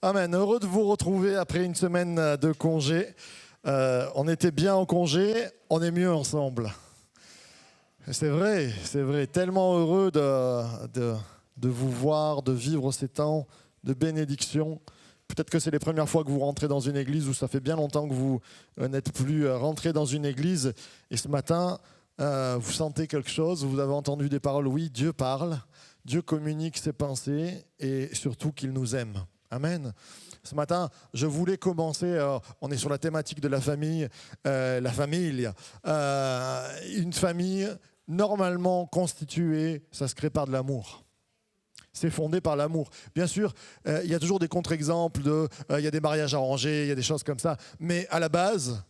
Amen. Heureux de vous retrouver après une semaine de congé. On était bien en congé, on est mieux ensemble. C'est vrai, c'est vrai. Tellement heureux de vous voir, de vivre ces temps de bénédiction. Peut-être que c'est les premières fois que vous rentrez dans une église ou ça fait bien longtemps que vous n'êtes plus rentré dans une église. Et ce matin, vous sentez quelque chose, vous avez entendu des paroles. Oui, Dieu parle, Dieu communique ses pensées et surtout qu'il nous aime. Amen. Ce matin, je voulais commencer, on est sur la thématique de la famille, une famille normalement constituée, ça se crée par de l'amour. C'est fondé par l'amour. Bien sûr, il y a toujours des contre-exemples, il y a des mariages arrangés, il y a des choses comme ça, mais à la base,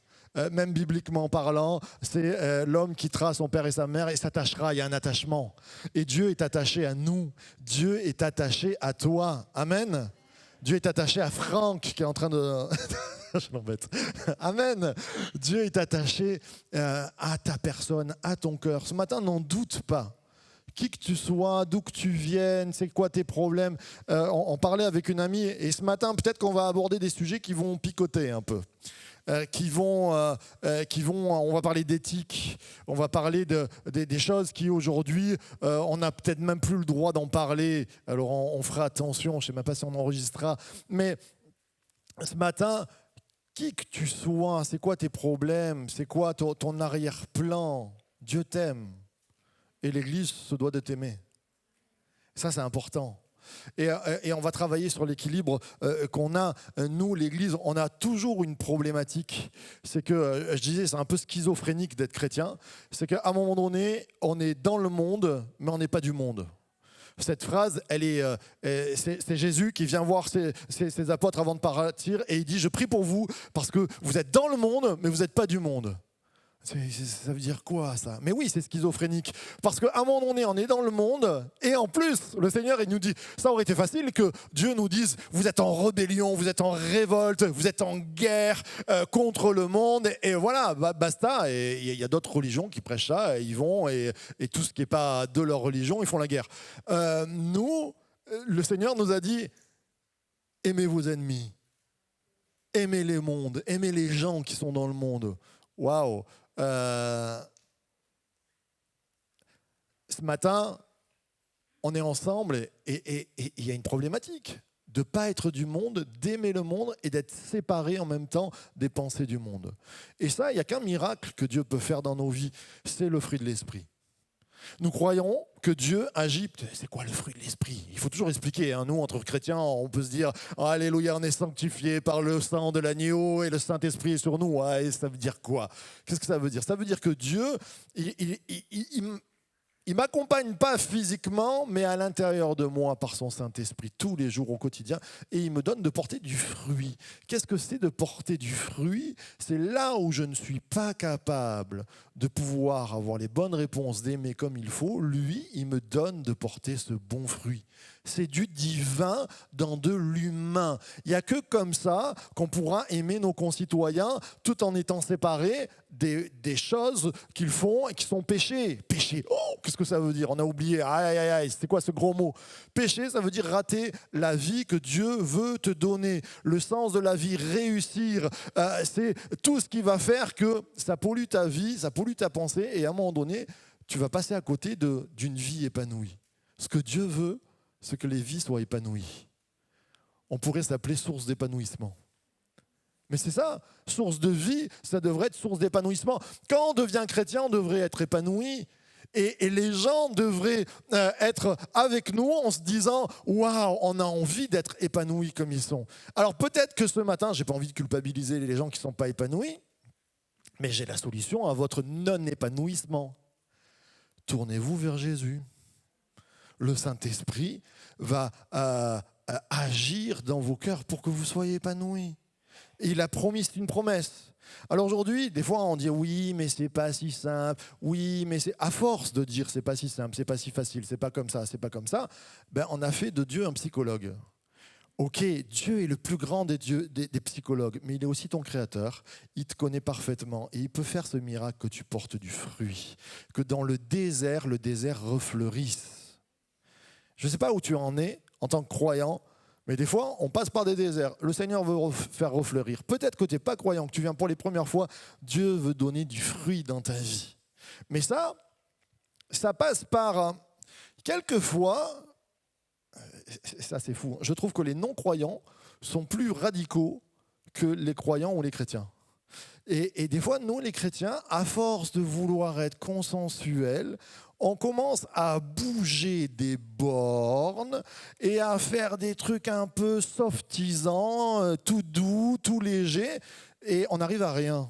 même bibliquement parlant, c'est l'homme quittera son père et sa mère et s'attachera, il y a un attachement. Et Dieu est attaché à nous, Dieu est attaché à toi. Amen. Dieu est attaché à Franck qui est en train de... Je l'embête. Amen. Dieu est attaché à ta personne, à ton cœur. Ce matin, n'en doute pas. Qui que tu sois, d'où que tu viennes, c'est quoi tes problèmes. On parlait avec une amie et ce matin, peut-être qu'on va aborder des sujets qui vont picoter un peu. On va parler d'éthique, on va parler des choses qui aujourd'hui, on n'a peut-être même plus le droit d'en parler. Alors on fera attention, je ne sais même pas si on enregistrera. Mais ce matin, qui que tu sois, c'est quoi tes problèmes, c'est quoi ton arrière-plan. Dieu t'aime et l'Église se doit de t'aimer. Ça, c'est important. Et on va travailler sur l'équilibre qu'on a. Nous, l'Église, on a toujours une problématique. C'est que, je disais, c'est un peu schizophrénique d'être chrétien. C'est qu'à un moment donné, on est dans le monde, mais on n'est pas du monde. Cette phrase, c'est Jésus qui vient voir ses apôtres avant de partir et il dit « Je prie pour vous parce que vous êtes dans le monde, mais vous n'êtes pas du monde ». Ça veut dire quoi ça? Mais oui, c'est schizophrénique. Parce qu'à un moment donné, on est dans le monde et en plus, le Seigneur, il nous dit, ça aurait été facile que Dieu nous dise, vous êtes en rébellion, vous êtes en révolte, vous êtes en guerre contre le monde et voilà, basta. Et il y a d'autres religions qui prêchent ça, et ils vont et tout ce qui n'est pas de leur religion, ils font la guerre. Nous, le Seigneur nous a dit, aimez vos ennemis, aimez les mondes, aimez les gens qui sont dans le monde. Waouh! Ce matin, on est ensemble et il y a une problématique de ne pas être du monde, d'aimer le monde et d'être séparé en même temps des pensées du monde. Et ça, il n'y a qu'un miracle que Dieu peut faire dans nos vies, c'est le fruit de l'esprit. Nous croyons que Dieu agit. C'est quoi le fruit de l'esprit? Il faut toujours expliquer. Hein. Nous, entre chrétiens, on peut se dire « Alléluia, on est sanctifié par le sang de l'agneau et le Saint-Esprit est sur nous. » Et ça veut dire quoi? Qu'est-ce que ça veut dire? Ça veut dire que Dieu, il ne m'accompagne pas physiquement, mais à l'intérieur de moi par son Saint-Esprit, tous les jours au quotidien, et il me donne de porter du fruit. Qu'est-ce que c'est de porter du fruit? C'est là où je ne suis pas capable de pouvoir avoir les bonnes réponses, d'aimer comme il faut. Lui, il me donne de porter ce bon fruit. C'est du divin dans de l'humain. Il n'y a que comme ça qu'on pourra aimer nos concitoyens tout en étant séparés des choses qu'ils font et qui sont péchés. Péché, oh, qu'est-ce que ça veut dire? On a oublié, aïe, aïe, aïe, c'est quoi ce gros mot? Péché, ça veut dire rater la vie que Dieu veut te donner. Le sens de la vie, réussir, c'est tout ce qui va faire que ça pollue ta vie, ça pollue ta pensée et à un moment donné, tu vas passer à côté d'une vie épanouie. Ce que Dieu veut, c'est que les vies soient épanouies. On pourrait s'appeler source d'épanouissement. Mais c'est ça, source de vie, ça devrait être source d'épanouissement. Quand on devient chrétien, on devrait être épanoui. Et les gens devraient être avec nous en se disant « Waouh, on a envie d'être épanouis comme ils sont ». Alors peut-être que ce matin, je n'ai pas envie de culpabiliser les gens qui ne sont pas épanouis, mais j'ai la solution à votre non-épanouissement. Tournez-vous vers Jésus. Le Saint-Esprit va agir dans vos cœurs pour que vous soyez épanouis. Et il a promis, c'est une promesse. Alors aujourd'hui, des fois on dit oui, mais c'est pas si simple. Oui, mais c'est à force de dire c'est pas si simple, c'est pas si facile, c'est pas comme ça, c'est pas comme ça. Ben on a fait de Dieu un psychologue. Ok, Dieu est le plus grand des psychologues, mais il est aussi ton créateur. Il te connaît parfaitement et il peut faire ce miracle que tu portes du fruit, que dans le désert refleurisse. Je ne sais pas où tu en es en tant que croyant, Mais des fois, on passe par des déserts. Le Seigneur veut faire refleurir. Peut-être que tu n'es pas croyant, que tu viens pour les premières fois. Dieu veut donner du fruit dans ta vie. Mais ça passe par, quelquefois, ça c'est fou, je trouve que les non-croyants sont plus radicaux que les croyants ou les chrétiens. Et des fois, nous les chrétiens, à force de vouloir être consensuels, on commence à bouger des bornes et à faire des trucs un peu softisants, tout doux, tout léger, et on n'arrive à rien.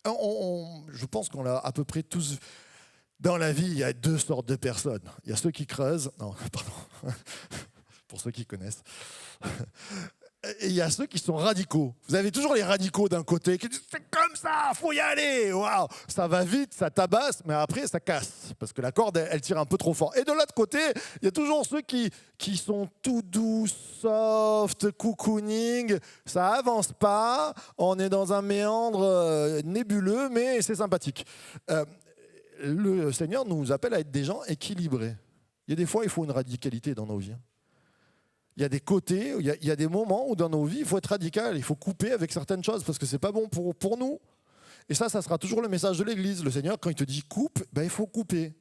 Je pense qu'on l'a à peu près tous. Dans la vie, il y a deux sortes de personnes. Il y a ceux qui creusent, non, pardon, pour ceux qui connaissent. Et il y a ceux qui sont radicaux. Vous avez toujours les radicaux d'un côté qui disent c'est comme ça, faut y aller. Waouh, ça va vite, ça tabasse, mais après ça casse parce que la corde elle tire un peu trop fort. Et de l'autre côté, il y a toujours ceux qui sont tout doux, soft, cocooning. Ça avance pas, on est dans un méandre nébuleux, mais c'est sympathique. Le Seigneur nous appelle à être des gens équilibrés. Il y a des fois, il faut une radicalité dans nos vies. Il y a des côtés, il y a des moments où dans nos vies, il faut être radical, il faut couper avec certaines choses parce que ce n'est pas bon pour nous. Et ça sera toujours le message de l'Église. Le Seigneur, quand il te dit coupe, il faut couper.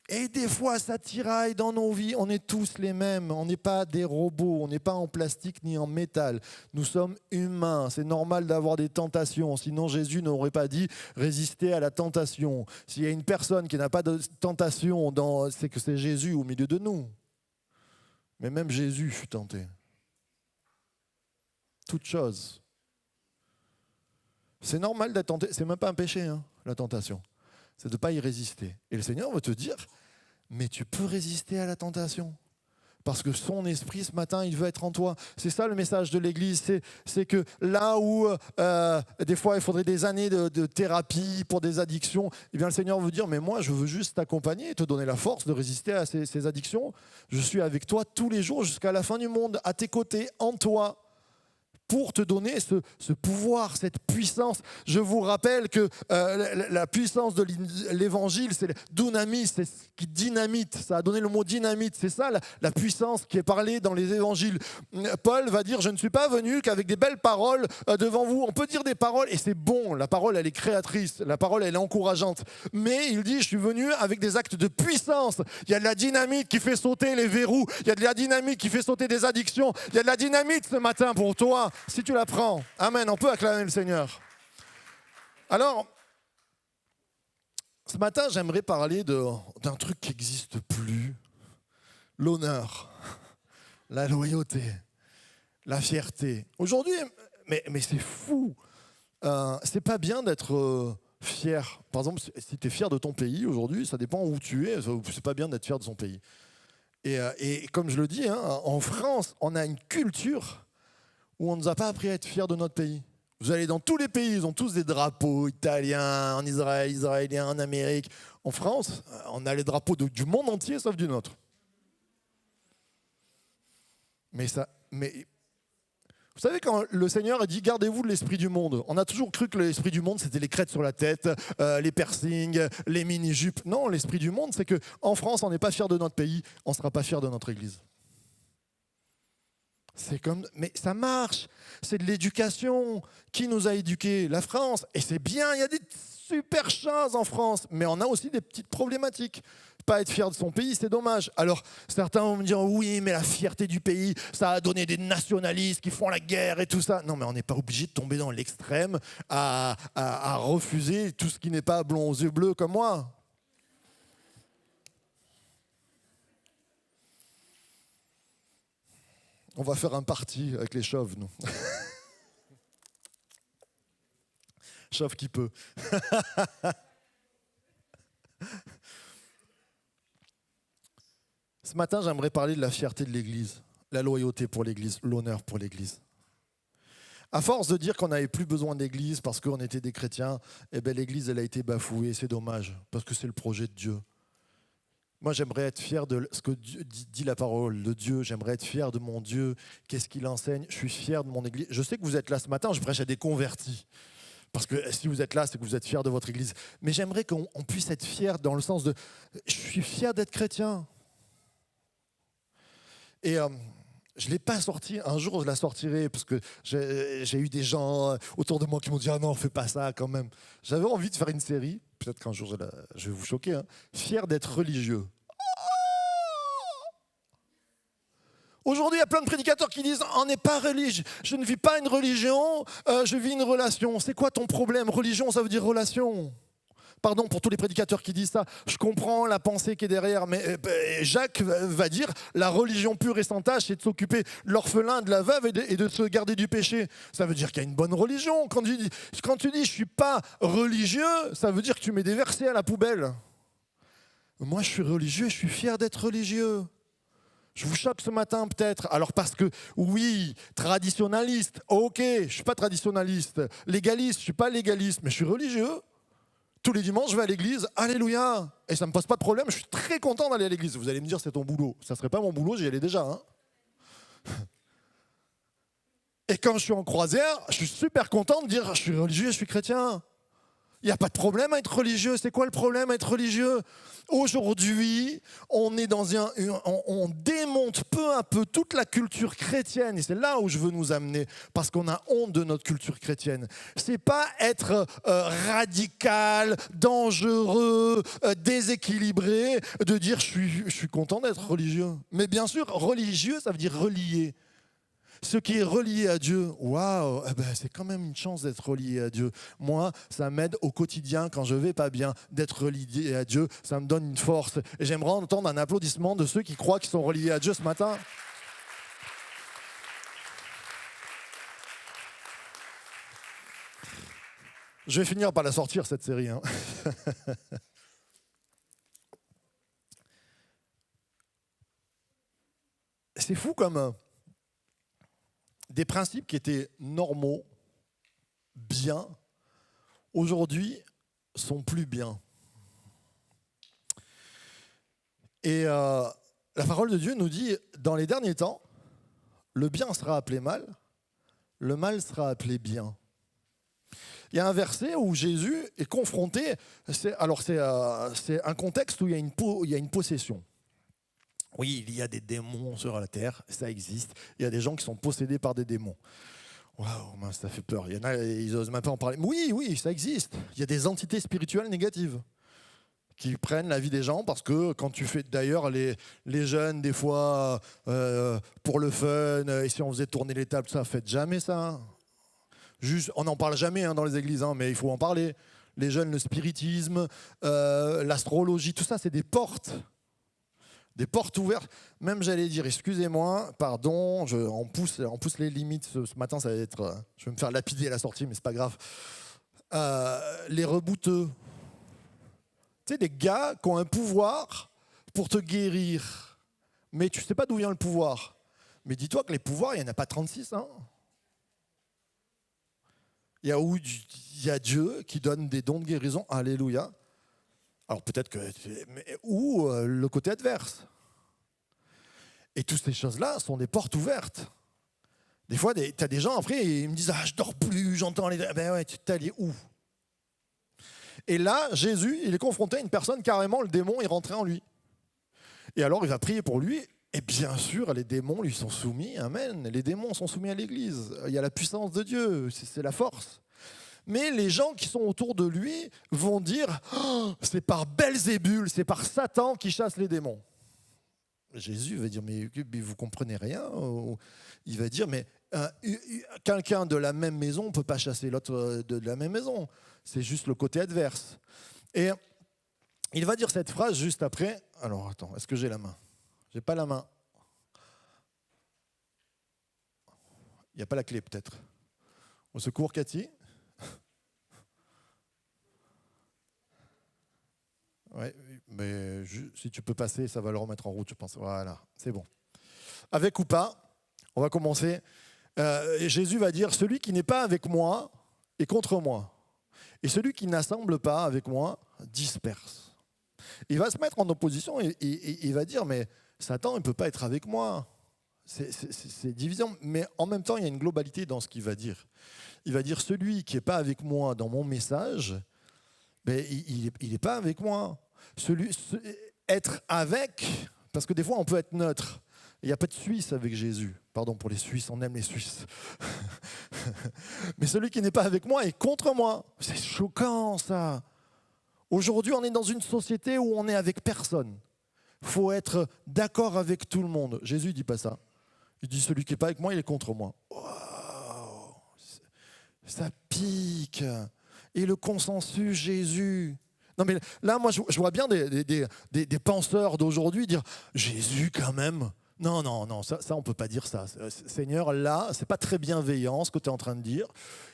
Et des fois, ça tiraille dans nos vies. On est tous les mêmes. On n'est pas des robots. On n'est pas en plastique ni en métal. Nous sommes humains. C'est normal d'avoir des tentations. Sinon, Jésus n'aurait pas dit résister à la tentation. S'il y a une personne qui n'a pas de tentation, c'est que c'est Jésus au milieu de nous. Mais même Jésus fut tenté. Toute chose. C'est normal d'être tenté. C'est même pas un péché, la tentation. C'est de ne pas y résister. Et le Seigneur veut te dire, mais tu peux résister à la tentation. Parce que son esprit, ce matin, il veut être en toi. C'est ça le message de l'Église. C'est que là où, des fois, il faudrait des années de thérapie pour des addictions, eh bien, le Seigneur veut dire, mais moi, je veux juste t'accompagner et te donner la force de résister à ces addictions. Je suis avec toi tous les jours jusqu'à la fin du monde, à tes côtés, en toi, pour te donner ce pouvoir, cette puissance. Je vous rappelle que la puissance de l'évangile, c'est le dunamis, c'est ce qui dynamite. Ça a donné le mot dynamite. C'est ça la puissance qui est parlée dans les évangiles. Paul va dire, je ne suis pas venu qu'avec des belles paroles devant vous. On peut dire des paroles et c'est bon. La parole, elle est créatrice. La parole, elle est encourageante. Mais il dit, je suis venu avec des actes de puissance. Il y a de la dynamite qui fait sauter les verrous. Il y a de la dynamite qui fait sauter des addictions. Il y a de la dynamite ce matin pour toi. Si tu la prends, amen, on peut acclamer le Seigneur. Alors, ce matin, j'aimerais parler d'un truc qui n'existe plus. L'honneur, la loyauté, la fierté. Aujourd'hui, mais c'est fou. C'est pas bien d'être fier. Par exemple, si tu es fier de ton pays aujourd'hui, ça dépend où tu es, c'est pas bien d'être fier de son pays. Et comme je le dis, en France, on a une culture où on ne nous a pas appris à être fiers de notre pays. Vous allez dans tous les pays, ils ont tous des drapeaux italiens, en Israël, israéliens, en Amérique. En France, on a les drapeaux du monde entier, sauf du nôtre. Mais vous savez, quand le Seigneur a dit « Gardez-vous de l'esprit du monde », on a toujours cru que l'esprit du monde, c'était les crêtes sur la tête, les piercings, les mini-jupes. Non, l'esprit du monde, c'est qu'en France, on n'est pas fiers de notre pays, on ne sera pas fiers de notre Église. Mais ça marche, c'est de l'éducation. Qui nous a éduqués? La France. Et c'est bien, il y a des super choses en France, mais on a aussi des petites problématiques. Pas être fier de son pays, c'est dommage. Alors, certains vont me dire, oui, mais la fierté du pays, ça a donné des nationalistes qui font la guerre et tout ça. Non, mais on n'est pas obligé de tomber dans l'extrême à refuser tout ce qui n'est pas blond aux yeux bleus comme moi. On va faire un party avec les chauves, nous. Chauve qui peut. Ce matin, j'aimerais parler de la fierté de l'Église, la loyauté pour l'Église, l'honneur pour l'Église. À force de dire qu'on n'avait plus besoin d'Église parce qu'on était des chrétiens, l'Église, elle a été bafouée. C'est dommage, parce que c'est le projet de Dieu. Moi, j'aimerais être fier de ce que dit la parole de Dieu. J'aimerais être fier de mon Dieu. Qu'est-ce qu'il enseigne? Je suis fier de mon Église. Je sais que vous êtes là ce matin, je prêche à des convertis. Parce que si vous êtes là, c'est que vous êtes fiers de votre Église. Mais j'aimerais qu'on puisse être fier dans le sens de « je suis fier d'être chrétien ». Et Je ne l'ai pas sorti. Un jour, je la sortirai parce que j'ai eu des gens autour de moi qui m'ont dit « Ah non, fais pas ça quand même ». J'avais envie de faire une série, peut-être qu'un jour je vais vous choquer, hein, fier d'être religieux. Aujourd'hui, il y a plein de prédicateurs qui disent « On n'est pas religieux, je ne vis pas une religion, je vis une relation ». C'est quoi ton problème? Religion, ça veut dire relation. Pardon pour tous les prédicateurs qui disent ça, je comprends la pensée qui est derrière, mais Jacques va dire la religion pure et sans tâche, c'est de s'occuper de l'orphelin, de la veuve et de se garder du péché. Ça veut dire qu'il y a une bonne religion. Quand tu dis je ne suis pas religieux, ça veut dire que tu mets des versets à la poubelle. Moi, je suis religieux, je suis fier d'être religieux. Je vous choque ce matin peut-être. Alors parce que, oui, traditionnaliste, ok, je ne suis pas traditionnaliste. Légaliste, je ne suis pas légaliste, mais je suis religieux. Tous les dimanches, je vais à l'église, alléluia. Et ça ne me pose pas de problème, je suis très content d'aller à l'église. Vous allez me dire, c'est ton boulot. Ça ne serait pas mon boulot, j'y allais déjà. Hein. Et quand je suis en croisière, je suis super content de dire, je suis religieux, je suis chrétien. Il n'y a pas de problème à être religieux. C'est quoi le problème à être religieux? Aujourd'hui, on démonte peu à peu toute la culture chrétienne. Et c'est là où je veux nous amener, parce qu'on a honte de notre culture chrétienne. C'est pas être radical, dangereux, déséquilibré, de dire je suis content d'être religieux. Mais bien sûr, religieux, ça veut dire relié. Ce qui est relié à Dieu, waouh, c'est quand même une chance d'être relié à Dieu. Moi, ça m'aide au quotidien quand je vais pas bien d'être relié à Dieu. Ça me donne une force. Et j'aimerais entendre un applaudissement de ceux qui croient qu'ils sont reliés à Dieu ce matin. Je vais finir par la sortir, cette série. Hein. C'est fou comme des principes qui étaient normaux, bien, aujourd'hui, sont plus bien. Et la parole de Dieu nous dit, dans les derniers temps, le bien sera appelé mal, le mal sera appelé bien. Il y a un verset où Jésus est confronté, c'est un contexte où il y a une possession. Oui, il y a des démons sur la terre, ça existe. Il y a des gens qui sont possédés par des démons. Waouh, ça fait peur. Il y en a, ils n'osent même pas en parler. Oui, ça existe. Il y a des entités spirituelles négatives qui prennent la vie des gens parce que quand tu fais, d'ailleurs, les jeunes, des fois, pour le fun, et si on faisait tourner les tables, ça, faites jamais ça. Juste, on n'en parle jamais dans les églises, mais il faut en parler. Les jeunes, le spiritisme, l'astrologie, tout ça, c'est des portes. Des portes ouvertes, même j'allais dire, excusez-moi, pardon, on pousse les limites. Ce matin, ça va être, je vais me faire lapider à la sortie, mais c'est pas grave. Les rebouteux. Tu sais, des gars qui ont un pouvoir pour te guérir, mais tu sais pas d'où vient le pouvoir. Mais dis-toi que les pouvoirs, il n'y en a pas 36. Hein. Il y a Dieu qui donne des dons de guérison, alléluia. Alors peut-être que... Ou le côté adverse. Et toutes ces choses-là sont des portes ouvertes. Des fois, tu as des gens, après, ils me disent « Ah, je dors plus, j'entends les... » Ben ouais, tu t'es allé où? Et là, Jésus, il est confronté à une personne, carrément, le démon est rentré en lui. Et alors, il va prier pour lui. Et bien sûr, les démons lui sont soumis. Amen. Les démons sont soumis à l'Église. Il y a la puissance de Dieu, c'est la force. Mais les gens qui sont autour de lui vont dire oh, « C'est par Belzébul, c'est par Satan qui chasse les démons. » Jésus va dire « Mais vous comprenez rien ?» Il va dire « Mais quelqu'un de la même maison ne peut pas chasser l'autre de la même maison. C'est juste le côté adverse. » Et il va dire cette phrase juste après. Alors, attends, est-ce que j'ai la main? J'ai pas la main. Il n'y a pas la clé peut-être. Au secours, Cathy. Oui, mais si tu peux passer, ça va le remettre en route, je pense. Voilà, c'est bon. Avec ou pas, on va commencer. Et Jésus va dire, celui qui n'est pas avec moi est contre moi. Et celui qui n'assemble pas avec moi disperse. Il va se mettre en opposition et il va dire, mais Satan, il ne peut pas être avec moi. C'est division. Mais en même temps, il y a une globalité dans ce qu'il va dire. Il va dire, celui qui n'est pas avec moi dans mon message, ben, il n'est pas avec moi. Être avec, parce que des fois, on peut être neutre. Il n'y a pas de Suisse avec Jésus. Pardon pour les Suisses, on aime les Suisses. Mais celui qui n'est pas avec moi est contre moi. C'est choquant ça. Aujourd'hui, on est dans une société où on est avec personne. Il faut être d'accord avec tout le monde. Jésus ne dit pas ça. Il dit celui qui n'est pas avec moi, il est contre moi. Wow, ça pique. Et le consensus, Jésus. Non mais là, moi, je vois bien des penseurs d'aujourd'hui dire Jésus quand même. Non, ça on ne peut pas dire ça. Seigneur, là, ce n'est pas très bienveillant ce que tu es en train de dire.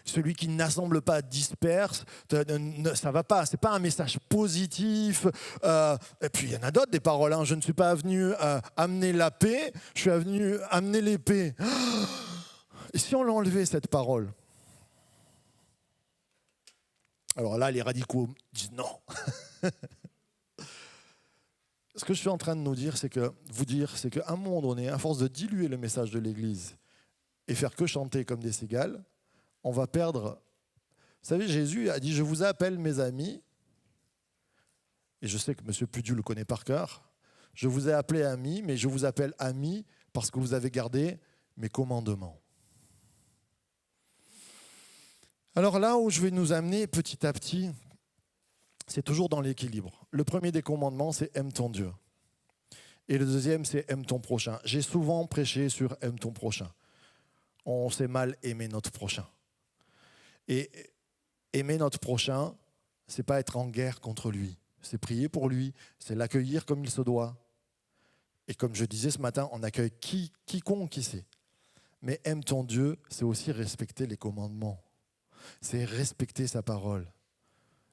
Celui qui n'assemble pas disperse, ça ne va pas. Ce n'est pas un message positif. Et puis, il y en a d'autres, des paroles. Je ne suis pas venu amener la paix, je suis venu amener l'épée. Et si on l'enlevait, cette parole? Alors là, les radicaux disent non. Ce que je suis en train de vous dire, c'est qu'à un moment donné, à force de diluer le message de l'Église et faire que chanter comme des cigales, on va perdre. Vous savez, Jésus a dit « Je vous appelle mes amis », et je sais que M. Pudu le connaît par cœur. « Je vous ai appelé amis, mais je vous appelle amis parce que vous avez gardé mes commandements. » Alors là où je vais nous amener petit à petit, c'est toujours dans l'équilibre. Le premier des commandements, c'est « aime ton Dieu ». Et le deuxième, c'est « aime ton prochain ». J'ai souvent prêché sur « aime ton prochain ». On sait mal aimer notre prochain. Et aimer notre prochain, ce n'est pas être en guerre contre lui. C'est prier pour lui, c'est l'accueillir comme il se doit. Et comme je disais ce matin, on accueille quiconque ici. Mais aime ton Dieu, c'est aussi respecter les commandements. C'est respecter sa parole.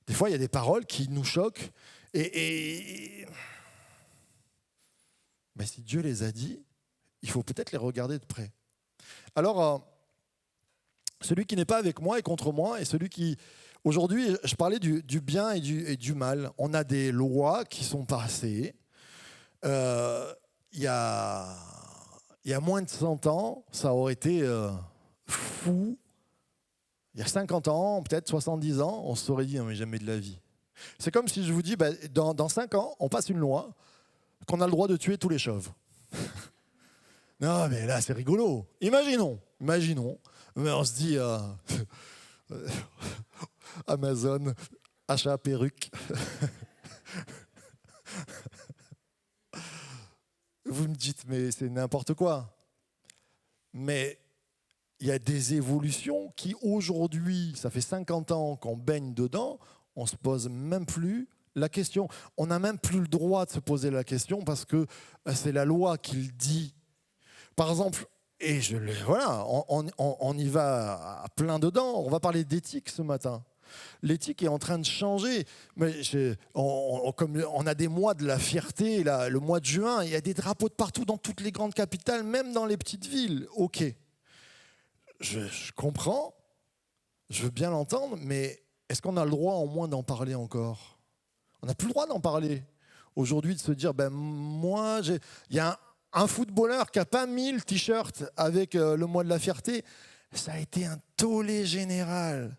Des fois, il y a des paroles qui nous choquent. Mais si Dieu les a dit, il faut peut-être les regarder de près. Alors, celui qui n'est pas avec moi est contre moi. Et celui qui... Aujourd'hui, je parlais du bien et du mal. On a des lois qui sont passées. Il y a moins de 100 ans, ça aurait été fou. Il y a 50 ans, peut-être 70 ans, on se serait dit « non mais jamais de la vie ». C'est comme si je vous dis dans 5 ans, on passe une loi qu'on a le droit de tuer tous les chauves. Non mais là c'est rigolo. Imaginons. Mais on se dit Amazon, achat perruque. Vous me dites mais c'est n'importe quoi. Mais il y a des évolutions qui, aujourd'hui, ça fait 50 ans qu'on baigne dedans, on ne se pose même plus la question. On n'a même plus le droit de se poser la question parce que c'est la loi qui le dit. Par exemple, on y va à plein dedans, on va parler d'éthique ce matin. L'éthique est en train de changer. Mais on a des mois de la fierté, le mois de juin, il y a des drapeaux de partout dans toutes les grandes capitales, même dans les petites villes. Ok. Je comprends, je veux bien l'entendre, mais est-ce qu'on a le droit au moins d'en parler encore? On n'a plus le droit d'en parler. Aujourd'hui, de se dire, il y a un footballeur qui n'a pas mis le t-shirt avec le mois de la fierté, ça a été un tollé général.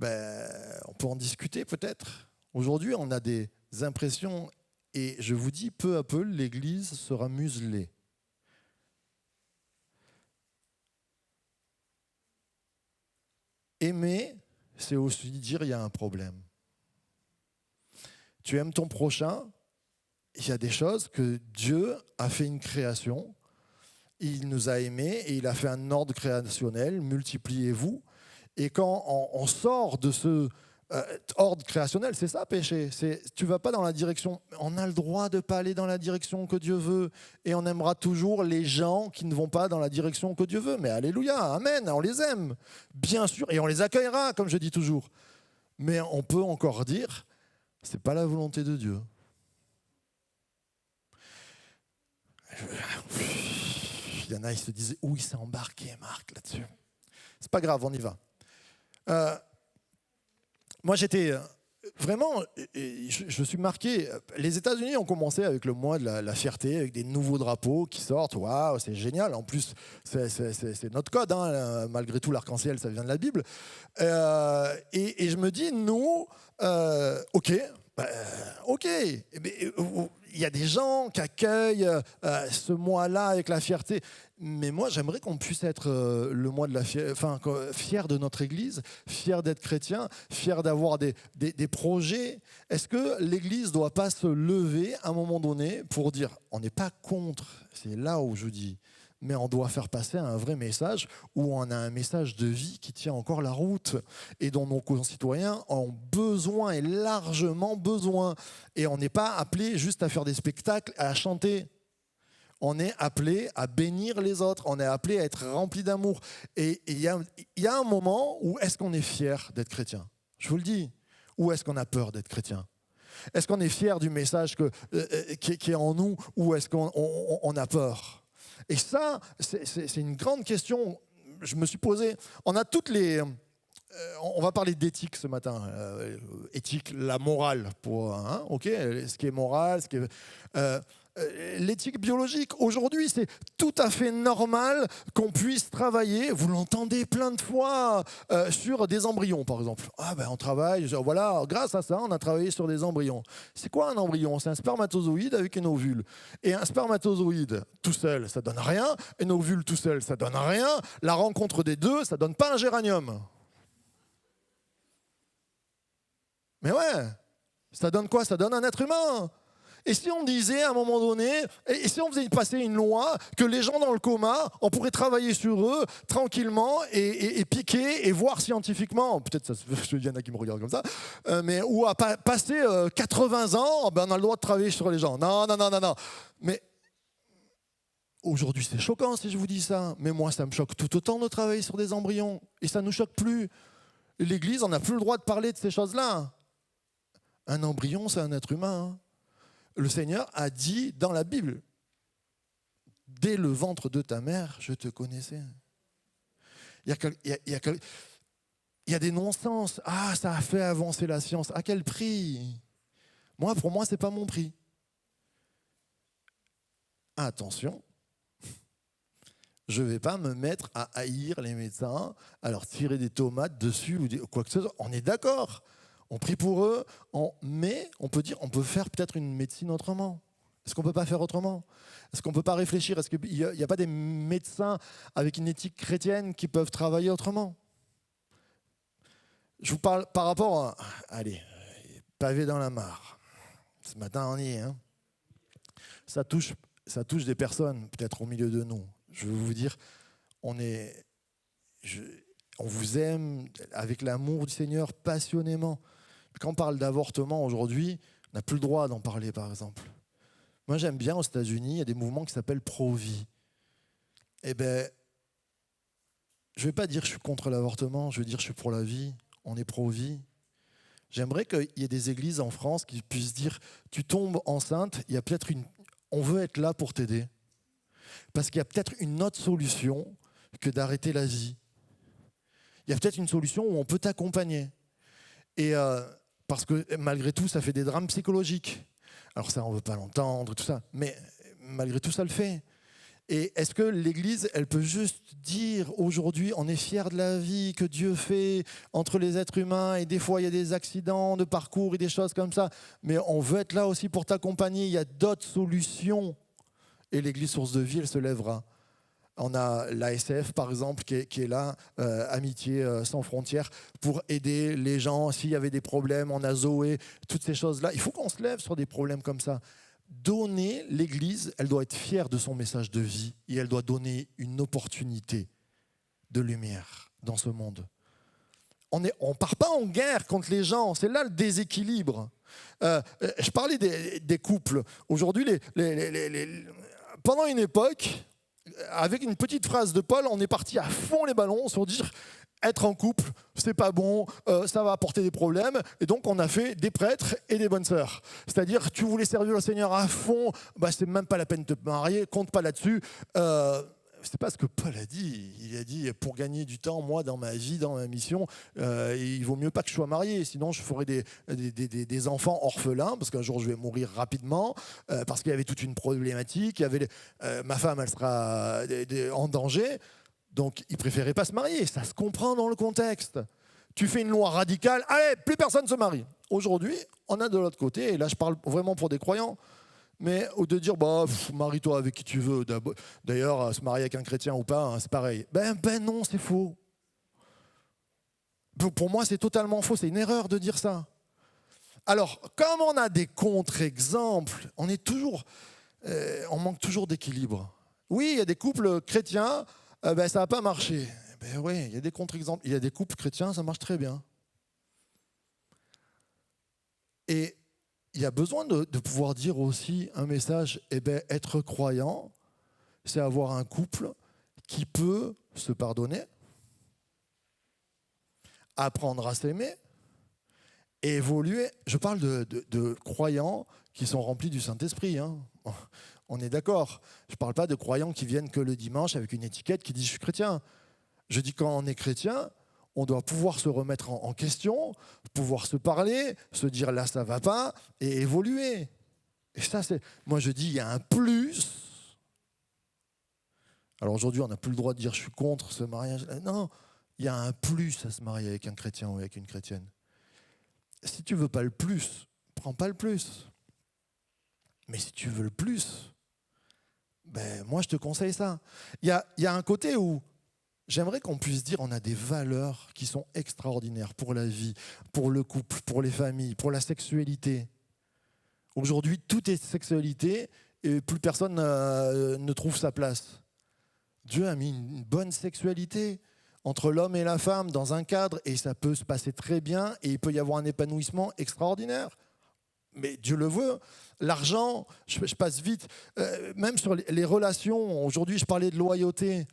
On peut en discuter peut-être. Aujourd'hui, on a des impressions et je vous dis, peu à peu, l'Église sera muselée. Aimer, c'est aussi dire il y a un problème. Tu aimes ton prochain, il y a des choses que Dieu a fait une création, il nous a aimés et il a fait un ordre créationnel, multipliez-vous. Et quand on sort de ce ordre créationnel, c'est ça péché. Tu ne vas pas dans la direction, on a le droit de ne pas aller dans la direction que Dieu veut. Et on aimera toujours les gens qui ne vont pas dans la direction que Dieu veut. Mais alléluia, amen, on les aime, bien sûr. Et on les accueillera, comme je dis toujours. Mais on peut encore dire, ce n'est pas la volonté de Dieu. Il y en a, ils se disaient, où il s'est embarqué, Marc, là-dessus. C'est pas grave, on y va. Moi, j'étais vraiment, je suis marqué. Les États-Unis ont commencé avec le mois de la fierté, avec des nouveaux drapeaux qui sortent. Waouh, c'est génial. En plus, c'est notre code. Hein. Malgré tout, l'arc-en-ciel, ça vient de la Bible. Et je me dis, nous, ok, Ok, mais, il y a des gens qui accueillent ce mois-là avec la fierté. Mais moi, j'aimerais qu'on puisse être le mois de la fierté, enfin, fier de notre Église, fier d'être chrétien, fier d'avoir des projets. Est-ce que l'Église ne doit pas se lever à un moment donné pour dire, on n'est pas contre, c'est là où je dis, mais on doit faire passer un vrai message où on a un message de vie qui tient encore la route et dont nos concitoyens ont besoin et largement besoin. Et on n'est pas appelé juste à faire des spectacles, à chanter. On est appelé à bénir les autres, on est appelé à être rempli d'amour. Et il y a un moment où est-ce qu'on est fier d'être chrétien? Je vous le dis. Ou est-ce qu'on a peur d'être chrétien? Est-ce qu'on est fier du message qui est en nous ou est-ce qu'on a peur? Et ça, c'est une grande question. Je me suis posé. On a toutes les. On va parler d'éthique ce matin. Éthique, la morale. Ok, ce qui est moral, ce qui est. L'éthique biologique, aujourd'hui, c'est tout à fait normal qu'on puisse travailler, vous l'entendez plein de fois, sur des embryons, par exemple. Ah ben on travaille, voilà, grâce à ça, on a travaillé sur des embryons. C'est quoi un embryon? C'est un spermatozoïde avec une ovule. Et un spermatozoïde tout seul, ça donne rien. Une ovule tout seul, ça donne rien. La rencontre des deux, ça donne pas un géranium. Mais ouais, ça donne quoi? Ça donne un être humain. Et si on disait à un moment donné, et si on faisait passer une loi que les gens dans le coma, on pourrait travailler sur eux tranquillement et piquer et voir scientifiquement, peut-être ça, il y en a qui me regardent comme ça, mais ou à passer 80 ans, ben on a le droit de travailler sur les gens. Non, non, non, non, non. Mais aujourd'hui c'est choquant si je vous dis ça, mais moi ça me choque tout autant de travailler sur des embryons. Et ça ne nous choque plus. L'Église, on n'a plus le droit de parler de ces choses-là. Un embryon, c'est un être humain. Le Seigneur a dit dans la Bible, dès le ventre de ta mère, je te connaissais. Il y a des non-sens. Ah, ça a fait avancer la science. À quel prix? Pour moi, ce n'est pas mon prix. Attention, je ne vais pas me mettre à haïr les médecins, à leur tirer des tomates dessus ou quoi que ce soit. On est d'accord. On prie pour eux, mais on peut dire, on peut faire peut-être une médecine autrement. Est-ce qu'on ne peut pas faire autrement? Est-ce qu'on ne peut pas réfléchir? Est-ce qu'il n'y a pas des médecins avec une éthique chrétienne qui peuvent travailler autrement? Je vous parle par rapport à... Allez, pavé dans la mare. Ce matin, on y est. Hein. Ça touche des personnes, peut-être au milieu de nous. Je veux vous dire, on vous aime avec l'amour du Seigneur passionnément. Quand on parle d'avortement aujourd'hui, on n'a plus le droit d'en parler, par exemple. Moi, j'aime bien aux États-Unis, il y a des mouvements qui s'appellent pro-vie. Eh bien, je ne vais pas dire que je suis contre l'avortement, je vais dire que je suis pour la vie. On est pro-vie. J'aimerais qu'il y ait des églises en France qui puissent dire, tu tombes enceinte, il y a peut-être on veut être là pour t'aider. Parce qu'il y a peut-être une autre solution que d'arrêter la vie. Il y a peut-être une solution où on peut t'accompagner. Et parce que malgré tout, ça fait des drames psychologiques. Alors ça, on ne veut pas l'entendre, tout ça. Mais malgré tout, ça le fait. Et est-ce que l'Église, elle peut juste dire aujourd'hui, on est fiers de la vie que Dieu fait entre les êtres humains et des fois, il y a des accidents de parcours et des choses comme ça. Mais on veut être là aussi pour t'accompagner. Il y a d'autres solutions. Et l'Église Source de Vie, elle se lèvera. On a l'ASF, par exemple, qui est là, Amitié sans frontières, pour aider les gens. S'il y avait des problèmes, on a Zoé, toutes ces choses-là. Il faut qu'on se lève sur des problèmes comme ça. Donner, l'Église, elle doit être fière de son message de vie et elle doit donner une opportunité de lumière dans ce monde. On ne part pas en guerre contre les gens, c'est là le déséquilibre. Je parlais des couples. Aujourd'hui, pendant une époque... Avec une petite phrase de Paul, on est parti à fond les ballons sur dire être en couple, c'est pas bon, ça va apporter des problèmes. Et donc on a fait des prêtres et des bonnes sœurs. C'est-à-dire, tu voulais servir le Seigneur à fond, c'est même pas la peine de te marier, compte pas là-dessus. C'est pas ce que Paul a dit. Il a dit, pour gagner du temps, moi, dans ma vie, dans ma mission, il vaut mieux pas que je sois marié, sinon je ferai des enfants orphelins, parce qu'un jour je vais mourir rapidement, parce qu'il y avait toute une problématique, ma femme, elle sera en danger, donc il préférait pas se marier. Ça se comprend dans le contexte. tu fais une loi radicale, allez, plus personne ne se marie. Aujourd'hui, on a de l'autre côté, et là je parle vraiment pour des croyants, mais au de dire, bah, marie-toi avec qui tu veux. D'ailleurs, se marier avec un chrétien ou pas, hein, c'est pareil. Ben non, c'est faux. Pour moi, c'est totalement faux, c'est une erreur de dire ça. Alors, comme on a des contre-exemples, on manque toujours d'équilibre. Oui, il y a des couples chrétiens, ça n'a pas marché. Ben oui, il y a des contre-exemples. Il y a des couples chrétiens, ça marche très bien. Et il y a besoin de pouvoir dire aussi un message, être croyant, c'est avoir un couple qui peut se pardonner, apprendre à s'aimer, et évoluer. Je parle de croyants qui sont remplis du Saint-Esprit. Hein. On est d'accord. Je ne parle pas de croyants qui viennent que le dimanche avec une étiquette qui dit « je suis chrétien ». Je dis quand on est chrétien, on doit pouvoir se remettre en question, pouvoir se parler, se dire là ça ne va pas, et évoluer. Et ça, moi je dis il y a un plus. Alors aujourd'hui, on n'a plus le droit de dire je suis contre ce mariage. Non, il y a un plus à se marier avec un chrétien ou avec une chrétienne. Si tu veux pas le plus, prends pas le plus. Mais si tu veux le plus, moi je te conseille ça. Il y a un côté où j'aimerais qu'on puisse dire on a des valeurs qui sont extraordinaires pour la vie, pour le couple, pour les familles, pour la sexualité. Aujourd'hui, tout est sexualité et plus personne ne trouve sa place. Dieu a mis une bonne sexualité entre l'homme et la femme dans un cadre et ça peut se passer très bien et il peut y avoir un épanouissement extraordinaire. Mais Dieu le veut. L'argent, je passe vite, même sur les relations, aujourd'hui je parlais de loyauté.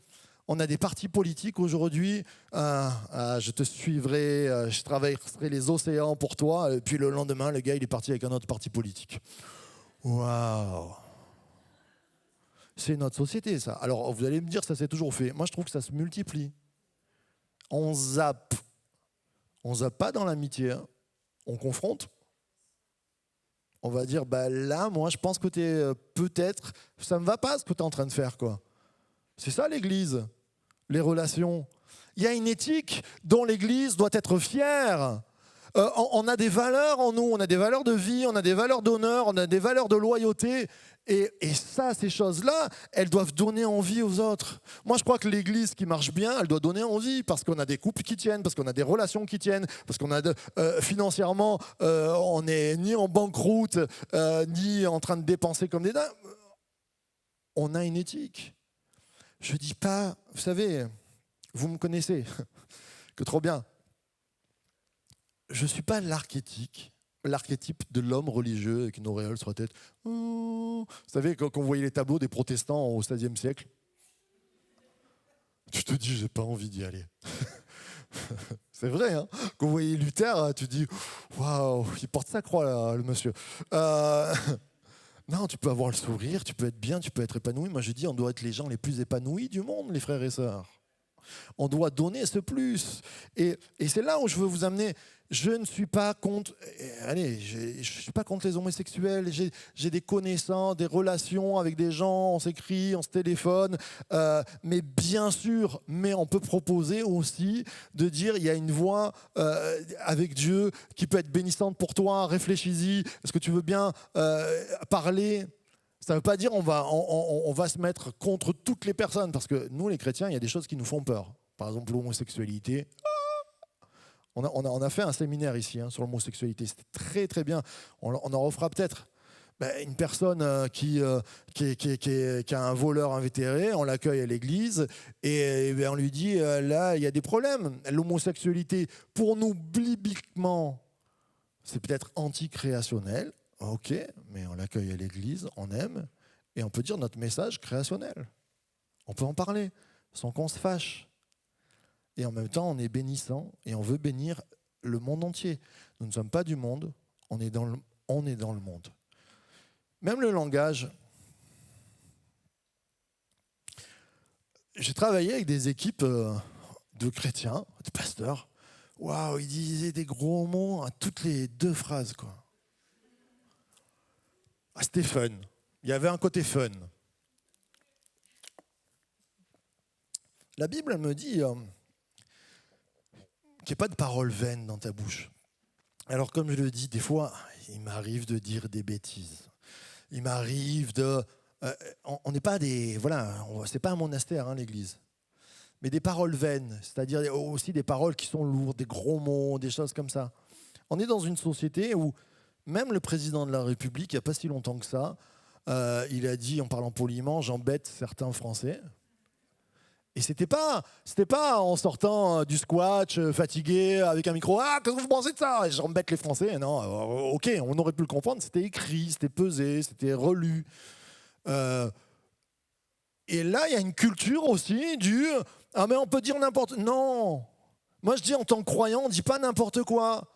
On a des partis politiques aujourd'hui, je te suivrai, je traverserai les océans pour toi, et puis le lendemain, le gars il est parti avec un autre parti politique. Waouh! C'est notre société ça. Alors vous allez me dire ça s'est toujours fait. Moi je trouve que ça se multiplie. On zappe. On zappe pas dans l'amitié, hein. On confronte. On va dire, là, moi, je pense que peut-être, ça ne me va pas ce que tu es en train de faire, quoi. C'est ça l'Église, les relations. Il y a une éthique dont l'Église doit être fière. On a des valeurs en nous, on a des valeurs de vie, on a des valeurs d'honneur, on a des valeurs de loyauté. Et ça, ces choses-là, elles doivent donner envie aux autres. Moi, je crois que l'Église qui marche bien, elle doit donner envie parce qu'on a des couples qui tiennent, parce qu'on a des relations qui tiennent, parce qu'on a financièrement, on n'est ni en banqueroute, ni en train de dépenser comme des dingues. On a une éthique. Je ne dis pas, vous savez, vous me connaissez, que trop bien. Je ne suis pas l'archétype de l'homme religieux avec une auréole sur la tête. Oh. Vous savez, quand on voyait les tableaux des protestants au XVIe siècle, tu te dis, j'ai pas envie d'y aller. C'est vrai, hein. Quand vous voyez Luther, tu te dis, waouh, il porte sa croix, là, le monsieur. Non, tu peux avoir le sourire, tu peux être bien, tu peux être épanoui. Moi, je dis, on doit être les gens les plus épanouis du monde, les frères et sœurs. On doit donner ce plus. Et c'est là où je veux vous amener. Je ne suis pas contre, je suis pas contre les homosexuels. J'ai des connaissances, des relations avec des gens, on s'écrit, on se téléphone. Mais bien sûr, on peut proposer aussi de dire il y a une voie avec Dieu qui peut être bénissante pour toi. Réfléchis-y. Est-ce que tu veux bien parler? Ça ne veut pas dire on va se mettre contre toutes les personnes, parce que nous, les chrétiens, il y a des choses qui nous font peur. Par exemple, l'homosexualité. On a fait un séminaire ici sur l'homosexualité. C'était très, très bien. On en refera peut-être. Une personne qui a un voleur invétéré, on l'accueille à l'église et on lui dit là, il y a des problèmes. L'homosexualité, pour nous, bibliquement, c'est peut-être anti-créationnel. Ok, mais on l'accueille à l'église, on aime, et on peut dire notre message créationnel. On peut en parler, sans qu'on se fâche. Et en même temps, on est bénissant, et on veut bénir le monde entier. Nous ne sommes pas du monde, on est dans le monde. Même le langage. J'ai travaillé avec des équipes de chrétiens, de pasteurs. Waouh, ils disaient des gros mots à toutes les 2 phrases, quoi. Ah, c'était fun. Il y avait un côté fun. La Bible, elle me dit qu'il n'y ait pas de paroles vaines dans ta bouche. Alors comme je le dis, des fois, il m'arrive de dire des bêtises. Il m'arrive de... on n'est pas des... Voilà, c'est pas un monastère, l'église. Mais des paroles vaines, c'est-à-dire aussi des paroles qui sont lourdes, des gros mots, des choses comme ça. On est dans une société où même le président de la République, il n'y a pas si longtemps que ça, il a dit, en parlant poliment, j'embête certains Français. Et c'était pas en sortant du squash, fatigué, avec un micro, ah, qu'est-ce que vous pensez de ça? Et j'embête les Français. Non, ok, on aurait pu le comprendre, c'était écrit, c'était pesé, c'était relu. Et là, il y a une culture aussi du, ah mais on peut dire n'importe... Non. Moi je dis en tant que croyant, on ne dit pas n'importe quoi.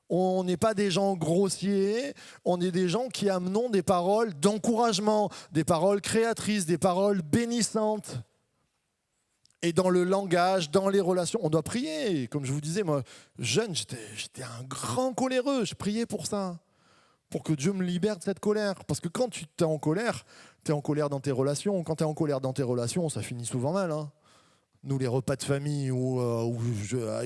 On n'est pas des gens grossiers, on est des gens qui amenons des paroles d'encouragement, des paroles créatrices, des paroles bénissantes. Et dans le langage, dans les relations, on doit prier. Comme je vous disais, moi, jeune, j'étais un grand coléreux. Je priais pour ça, pour que Dieu me libère de cette colère. Parce que quand tu es en colère dans tes relations. Quand tu es en colère dans tes relations, ça finit souvent mal. Nous, les repas de famille où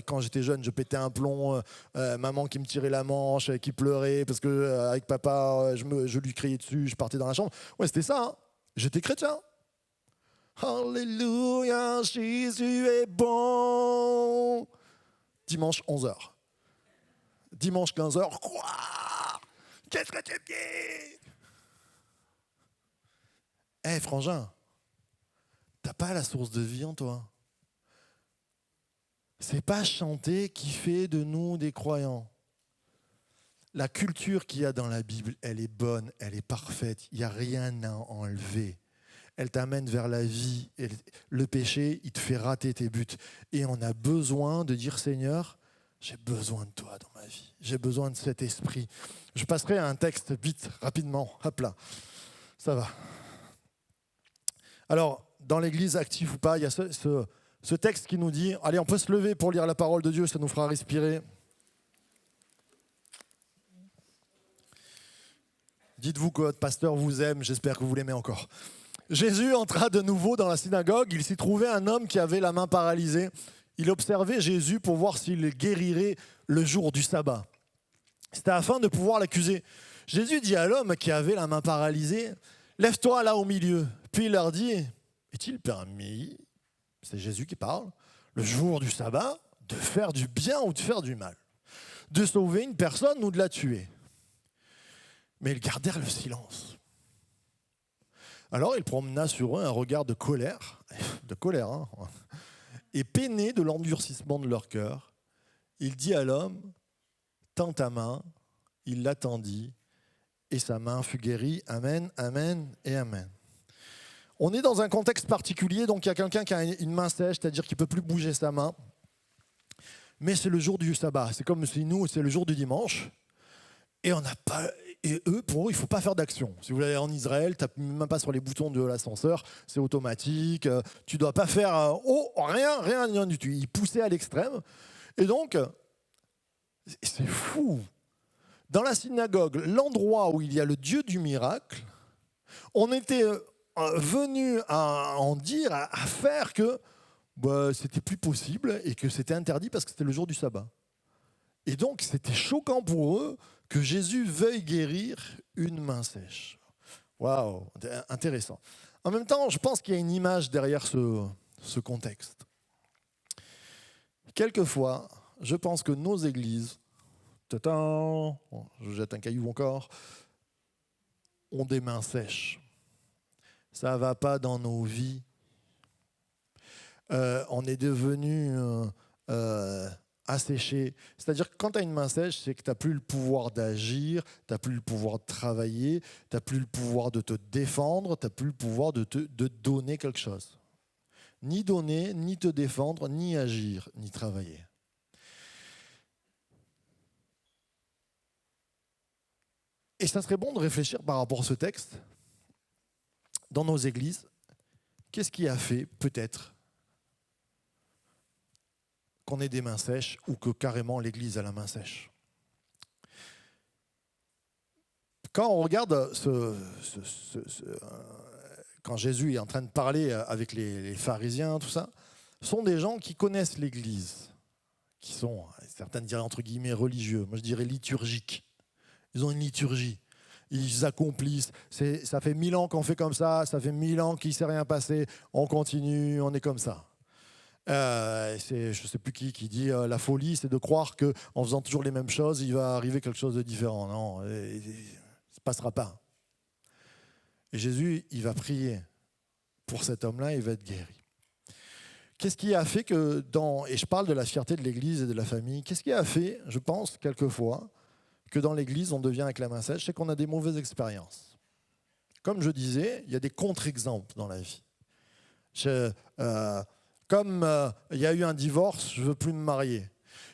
quand j'étais jeune, je pétais un plomb, maman qui me tirait la manche, qui pleurait parce que avec papa, je lui criais dessus, je partais dans la chambre. Ouais, c'était ça. J'étais chrétien. Alléluia, Jésus est bon. Dimanche 11h. Dimanche 15h. Quoi? Qu'est-ce que tu dis? Eh, frangin, t'as pas la source de vie en toi. C'est pas chanter qui fait de nous des croyants. La culture qu'il y a dans la Bible, elle est bonne, elle est parfaite. Il n'y a rien à enlever. Elle t'amène vers la vie. Et le péché, il te fait rater tes buts. Et on a besoin de dire, Seigneur, j'ai besoin de toi dans ma vie. J'ai besoin de cet esprit. Je passerai à un texte vite, rapidement. Hop là, ça va. Alors, dans l'église, active ou pas, il y a ce texte qui nous dit, allez, on peut se lever pour lire la parole de Dieu, ça nous fera respirer. Dites-vous que votre pasteur vous aime, j'espère que vous l'aimez encore. Jésus entra de nouveau dans la synagogue, il s'y trouvait un homme qui avait la main paralysée. Il observait Jésus pour voir s'il guérirait le jour du sabbat. C'était afin de pouvoir l'accuser. Jésus dit à l'homme qui avait la main paralysée, « Lève-toi là au milieu ». Puis il leur dit, « Est-il permis, c'est Jésus qui parle, le jour du sabbat, de faire du bien ou de faire du mal, de sauver une personne ou de la tuer ?» Mais ils gardèrent le silence. Alors il promena sur eux un regard de colère, et peiné de l'endurcissement de leur cœur, il dit à l'homme, tends ta main, il la tendit, et sa main fut guérie. Amen, amen et amen. On est dans un contexte particulier, donc il y a quelqu'un qui a une main sèche, c'est-à-dire qu'il ne peut plus bouger sa main, mais c'est le jour du sabbat, c'est comme si nous, c'est le jour du dimanche, et on n'a pas... Et pour eux, il ne faut pas faire d'action. Si vous allez en Israël, tu n'appuies même pas sur les boutons de l'ascenseur, c'est automatique. Tu ne dois pas faire rien du tout. Ils poussaient à l'extrême. Et donc, c'est fou. Dans la synagogue, l'endroit où il y a le Dieu du miracle, on était venu à en dire, à faire que c'était plus possible et que c'était interdit parce que c'était le jour du sabbat. Et donc, c'était choquant pour eux que Jésus veuille guérir une main sèche. Waouh, intéressant. En même temps, je pense qu'il y a une image derrière ce contexte. Quelquefois, je pense que nos églises, je jette un caillou encore, ont des mains sèches. Ça ne va pas dans nos vies. On est devenu... asséché. C'est-à-dire que quand tu as une main sèche, c'est que tu n'as plus le pouvoir d'agir, tu n'as plus le pouvoir de travailler, tu n'as plus le pouvoir de te défendre, tu n'as plus le pouvoir de donner quelque chose. Ni donner, ni te défendre, ni agir, ni travailler. Et ça serait bon de réfléchir par rapport à ce texte. Dans nos églises, qu'est-ce qui a fait, peut-être, qu'on ait des mains sèches ou que carrément l'Église a la main sèche. Quand on regarde quand Jésus est en train de parler avec les pharisiens, tout ça, ce sont des gens qui connaissent l'Église, qui sont, certains diraient entre guillemets religieux, moi je dirais liturgiques. Ils ont une liturgie. Ils accomplissent. Ça fait 1000 ans qu'on fait comme ça fait 1000 ans qu'il ne s'est rien passé. On continue, on est comme ça. Je ne sais plus qui dit la folie, c'est de croire qu'en faisant toujours les mêmes choses, il va arriver quelque chose de différent. Non, ça ne passera pas. Et Jésus, il va prier pour cet homme-là, il va être guéri. Qu'est-ce qui a fait que et je parle de la fierté de l'Église et de la famille, qu'est-ce qui a fait, je pense, quelquefois, que dans l'Église, on devient avec la main sèche, c'est qu'on a des mauvaises expériences. Comme je disais, il y a des contre-exemples dans la vie. Comme il y a eu un divorce, je ne veux plus me marier.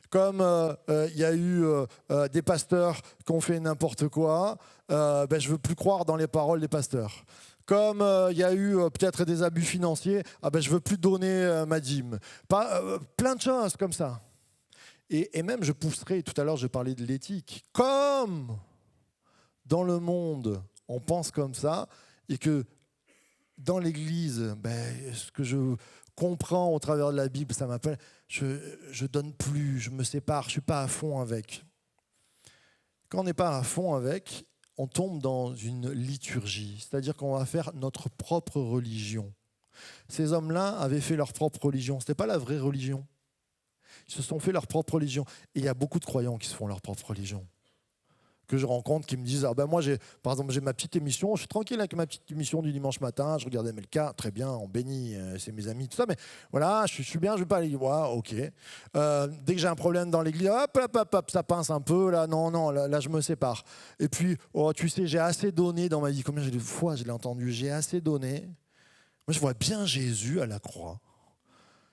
Comme il y a eu des pasteurs qui ont fait n'importe quoi, je ne veux plus croire dans les paroles des pasteurs. Comme il y a eu peut-être des abus financiers, je ne veux plus donner ma dîme. Plein de choses comme ça. Et même, je pousserai, tout à l'heure, je parlais de l'éthique. Comme dans le monde, on pense comme ça, et que dans l'Église, ce que je comprends au travers de la Bible, ça m'appelle, je donne plus, je me sépare, je ne suis pas à fond avec. Quand on n'est pas à fond avec, on tombe dans une liturgie, c'est-à-dire qu'on va faire notre propre religion. Ces hommes-là avaient fait leur propre religion, ce n'était pas la vraie religion. Ils se sont fait leur propre religion. Et il y a beaucoup de croyants qui se font leur propre religion. Que je rencontre, qui me disent moi, par exemple, j'ai ma petite émission, je suis tranquille avec ma petite émission du dimanche matin, je regarde MLK, très bien, on bénit, c'est mes amis, tout ça, mais voilà, je suis bien, je ne vais pas aller voir, ok. Dès que j'ai un problème dans l'église, hop, ça pince un peu, là, non, là, je me sépare. Et puis, tu sais, j'ai assez donné dans ma vie. Combien de fois je l'ai entendu, j'ai assez donné. Moi, je vois bien Jésus à la croix.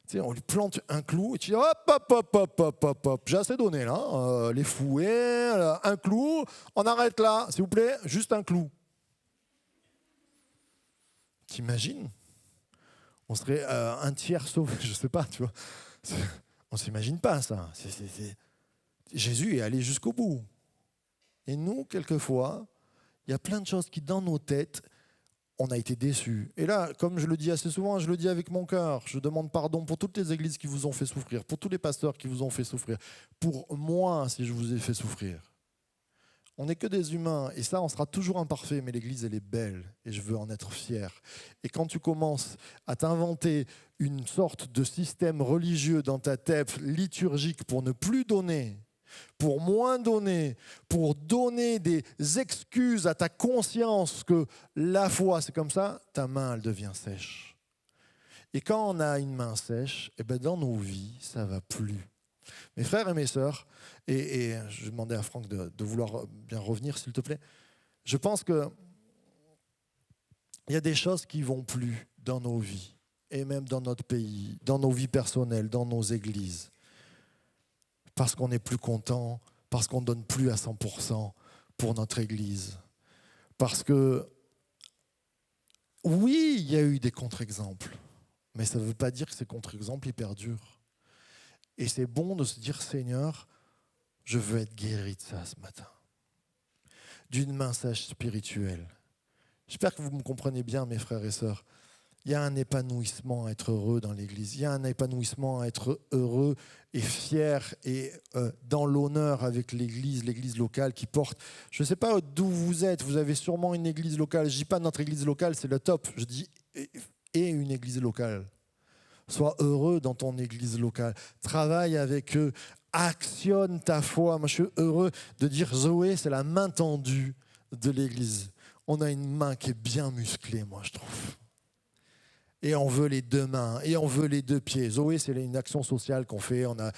Tu sais, on lui plante un clou et tu dis hop, j'ai assez donné là, les fouets, un clou, on arrête là, s'il vous plaît, juste un clou. T'imagines ? On serait un tiers sauvé, je sais pas, tu vois. On s'imagine pas ça. Jésus est allé jusqu'au bout. Et nous, quelquefois, il y a plein de choses qui, dans nos têtes, on a été déçus. Et là, comme je le dis assez souvent, je le dis avec mon cœur, je demande pardon pour toutes les églises qui vous ont fait souffrir, pour tous les pasteurs qui vous ont fait souffrir, pour moi si je vous ai fait souffrir. On n'est que des humains, et ça, on sera toujours imparfait, mais l'église, elle est belle, et je veux en être fier. Et quand tu commences à t'inventer une sorte de système religieux dans ta tête liturgique pour ne plus donner, pour moins donner, pour donner des excuses à ta conscience que la foi, c'est comme ça, ta main, elle devient sèche. Et quand on a une main sèche, dans nos vies, ça ne va plus. Mes frères et mes sœurs, et je demandais à Franck de vouloir bien revenir, s'il te plaît, je pense qu'il y a des choses qui ne vont plus dans nos vies, et même dans notre pays, dans nos vies personnelles, dans nos églises. Parce qu'on n'est plus content, parce qu'on ne donne plus à 100% pour notre Église. Parce que, oui, il y a eu des contre-exemples, mais ça ne veut pas dire que ces contre-exemples, ils perdurent. Et c'est bon de se dire, Seigneur, je veux être guéri de ça ce matin. D'une main sèche spirituelle. J'espère que vous me comprenez bien, mes frères et sœurs. Il y a un épanouissement à être heureux dans l'Église. Il y a un épanouissement à être heureux et fier et dans l'honneur avec l'Église locale qui porte. Je ne sais pas d'où vous êtes. Vous avez sûrement une Église locale. Je ne dis pas notre Église locale, c'est le top. Je dis et une Église locale. Sois heureux dans ton Église locale. Travaille avec eux. Actionne ta foi. Moi, je suis heureux de dire Zoé, c'est la main tendue de l'Église. On a une main qui est bien musclée, moi, je trouve. Et on veut les deux mains, et on veut les deux pieds. Zoé, c'est une action sociale qu'on fait. On a,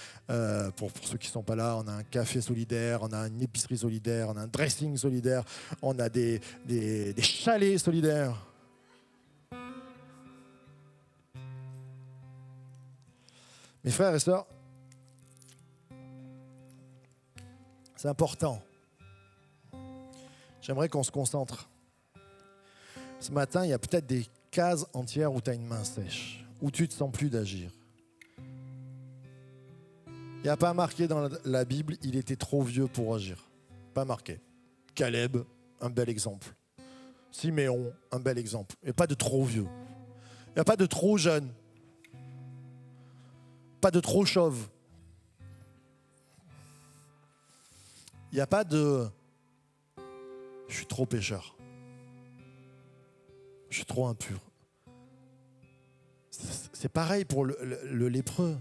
pour ceux qui ne sont pas là, on a un café solidaire, on a une épicerie solidaire, on a un dressing solidaire, on a des chalets solidaires. Mes frères et sœurs, c'est important. J'aimerais qu'on se concentre. Ce matin, il y a peut-être des cases entières où tu as une main sèche, où tu ne te sens plus d'agir. Il n'y a pas marqué dans la Bible, il était trop vieux pour agir. Pas marqué. Caleb, un bel exemple. Siméon, un bel exemple. Il n'y a pas de trop vieux. Il n'y a pas de trop jeune. Pas de trop chauve. Il n'y a pas de « je suis trop pécheur ». Je suis trop impur. C'est pareil pour le lépreux.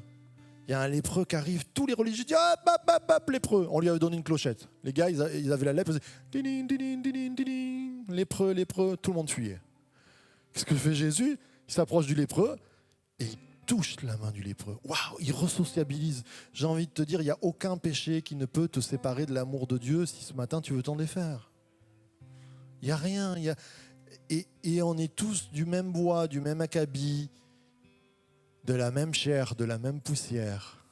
Il y a un lépreux qui arrive, tous les religieux disent hop, hop, hop, hop, lépreux. On lui avait donné une clochette. Les gars, ils avaient la lèpre, ils faisaient lépreux, lépreux, tout le monde fuyait. Qu'est-ce que fait Jésus? Il s'approche du lépreux et il touche la main du lépreux. Waouh, il resociabilise. J'ai envie de te dire, il n'y a aucun péché qui ne peut te séparer de l'amour de Dieu si ce matin tu veux t'en défaire. Il n'y a rien. Et on est tous du même bois, du même acabit, de la même chair, de la même poussière.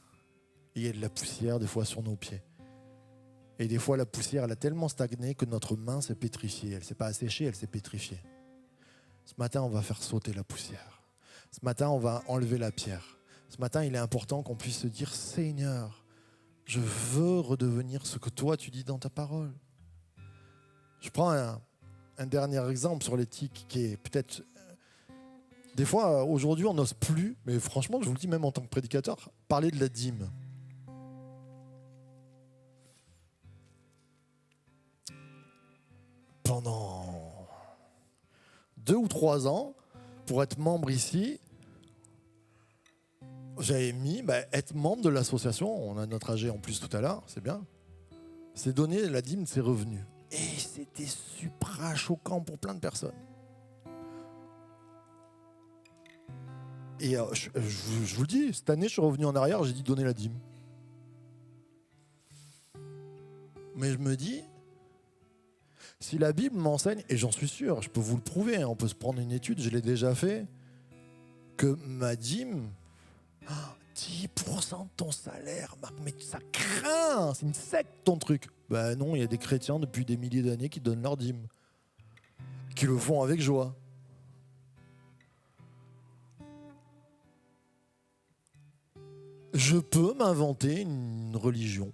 Et il y a de la poussière des fois sur nos pieds. Et des fois la poussière elle a tellement stagné que notre main s'est pétrifiée. Elle ne s'est pas asséchée, elle s'est pétrifiée. Ce matin on va faire sauter la poussière. Ce matin on va enlever la pierre. Ce matin il est important qu'on puisse se dire Seigneur, je veux redevenir ce que toi tu dis dans ta parole. Je prends un dernier exemple sur l'éthique qui est peut-être... Des fois, aujourd'hui, on n'ose plus, mais franchement, je vous le dis même en tant que prédicateur, parler de la dîme. Pendant 2 ou 3 ans, pour être membre ici, j'avais mis être membre de l'association, on a notre AG en plus tout à l'heure, c'est bien, c'est donner la dîme de ses revenus. Et c'était super choquant pour plein de personnes. Et je vous le dis, cette année, je suis revenu en arrière, j'ai dit donner la dîme. Mais je me dis, si la Bible m'enseigne, et j'en suis sûr, je peux vous le prouver, on peut se prendre une étude, je l'ai déjà fait, que ma dîme, 10% de ton salaire, Marc, mais ça craint, c'est une secte ton truc. Ben non, il y a des chrétiens depuis des milliers d'années qui donnent leur dîme, qui le font avec joie. Je peux m'inventer une religion,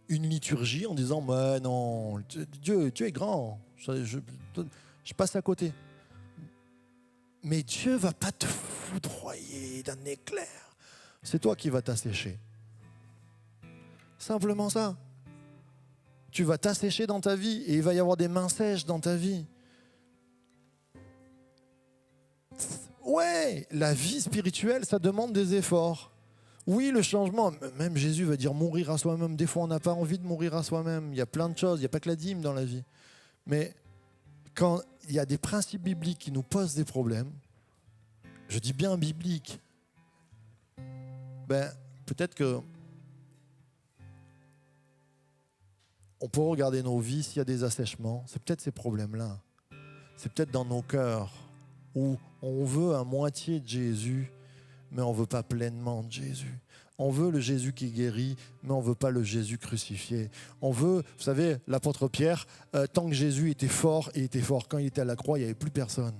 une liturgie en disant mais non, Dieu est grand, je passe à côté. Mais Dieu va pas te foudroyer d'un éclair. C'est toi qui vas t'assécher. Simplement ça. Tu vas t'assécher dans ta vie et il va y avoir des mains sèches dans ta vie. Ouais, la vie spirituelle, ça demande des efforts. Oui, le changement, même Jésus va dire mourir à soi-même. Des fois, on n'a pas envie de mourir à soi-même. Il y a plein de choses, il n'y a pas que la dîme dans la vie. Mais quand il y a des principes bibliques qui nous posent des problèmes, je dis bien bibliques, peut-être que on peut regarder nos vies, s'il y a des assèchements, c'est peut-être ces problèmes-là. C'est peut-être dans nos cœurs où on veut à moitié de Jésus, mais on ne veut pas pleinement de Jésus. On veut le Jésus qui guérit, mais on ne veut pas le Jésus crucifié. On veut, vous savez, l'apôtre Pierre, tant que Jésus était fort, quand il était à la croix, il n'y avait plus personne.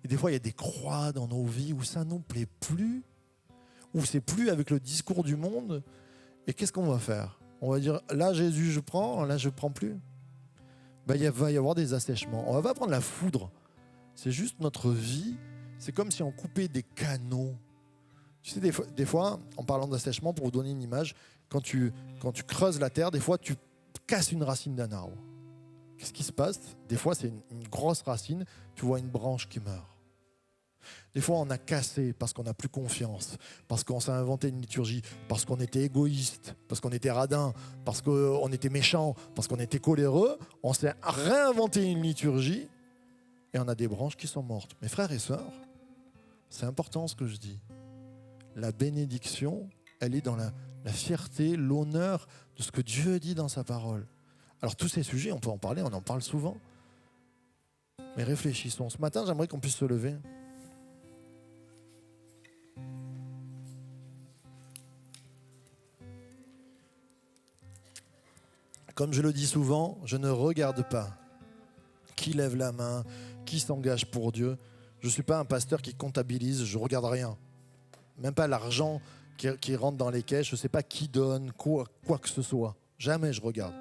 Et des fois, il y a des croix dans nos vies où ça ne nous plaît plus, où c'est plus avec le discours du monde. Et qu'est-ce qu'on va faire? On va dire, là Jésus je prends, là je ne prends plus. Il va y avoir des assèchements. On ne va pas prendre la foudre. C'est juste notre vie. C'est comme si on coupait des canaux. Tu sais, des fois, en parlant d'assèchement, pour vous donner une image, quand tu creuses la terre, des fois, tu casses une racine d'un arbre. Qu'est-ce qui se passe? Des fois, c'est une grosse racine, tu vois une branche qui meurt. Des fois, on a cassé parce qu'on n'a plus confiance, parce qu'on s'est inventé une liturgie, parce qu'on était égoïste, parce qu'on était radin, parce qu'on était méchant, parce qu'on était coléreux. On s'est réinventé une liturgie et on a des branches qui sont mortes. Mes frères et sœurs, c'est important ce que je dis. La bénédiction, elle est dans la fierté, l'honneur de ce que Dieu dit dans sa parole. Alors tous ces sujets, on peut en parler, on en parle souvent. Mais réfléchissons. Ce matin, j'aimerais qu'on puisse se lever. Comme je le dis souvent, je ne regarde pas qui lève la main, qui s'engage pour Dieu. Je ne suis pas un pasteur qui comptabilise, je ne regarde rien. Même pas l'argent qui rentre dans les caisses, je ne sais pas qui donne, quoi que ce soit. Jamais je regarde.